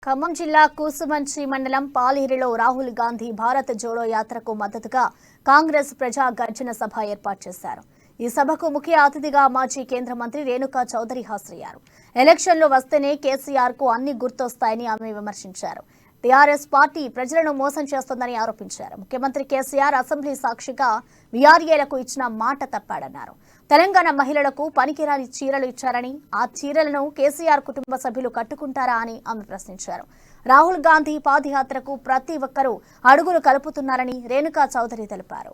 ఖమ్మం జిల్లా కూసుమంచి మండలం పాలేరులో రాహుల్ గాంధీ భారత్ జోడో యాత్రకు మద్దతుగా కాంగ్రెస్ ప్రజా గర్జన సభ ఏర్పాటు చేశారు. ఈ సభకు ముఖ్య అతిథిగా మాజీ కేంద్ర మంత్రి రేణుకా చౌదరి హాజరయ్యారు. ఎలక్షన్లు వస్తేనే కేసీఆర్ కు అన్ని గుర్తొస్తాయని ఆమె విమర్శించారు. టీఆర్ఎస్ పార్టీ ప్రజలను మోసం చేస్తోందని ఆరోపించారు. ముఖ్యమంత్రి కేసీఆర్ అసెంబ్లీ సాక్షిగా వీఆర్ఏలకు ఇచ్చిన మాట తప్పాడన్నారు. తెలంగాణ మహిళలకు పనికిరాని చీరలు ఇచ్చారని, ఆ చీరలను కేసీఆర్ కుటుంబ సభ్యులు కట్టుకుంటారా అని ఆమె ప్రశ్నించారు. రాహుల్ గాంధీ పాదయాత్రకు ప్రతి ఒక్కరూ అడుగులు కలుపుతున్నారని రేణుకా చౌదరి తెలిపారు.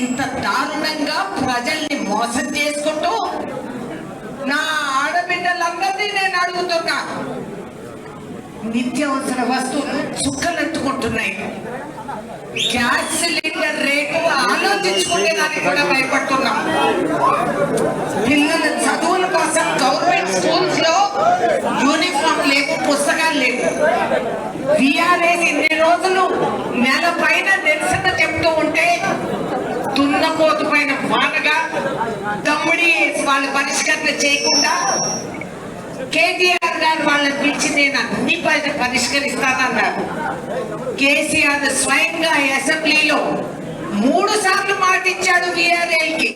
ఇంత దారుణంగా ప్రజల్ని మోసం చేసుకుంటూ నా ఆడబిడ్డలందరినీ నేను అడుగుతున్నా. నిత్యావసర వస్తువులు చుక్కలెత్తుకుంటున్నాయి. గ్యాస్ సిలిండర్ రేటు ఆలోచించుకునే దానికి కూడా భయపడుతున్నాం. పిల్లల చదువుల కోసం గవర్నమెంట్ స్కూల్స్ లో యూనిఫామ్ లేవు, పుస్తకాలు లేవు. వీఆర్ఏస్ ఇన్ని రోజులు నెల పైన నిరసన చెప్తూ ఉంటే దున్నపోతు పైన వానగా తమ్ముడి వాళ్ళు పరిష్కరణ చేయకుండా కేటీఆర్ గారు వాళ్ళని పిలిచి నేను అన్ని పరిష్కరిస్తానన్నారు. కేసీఆర్ స్వయంగా అసెంబ్లీలో 3 సార్లు మాట ఇచ్చాడు వీఆర్ఏకి.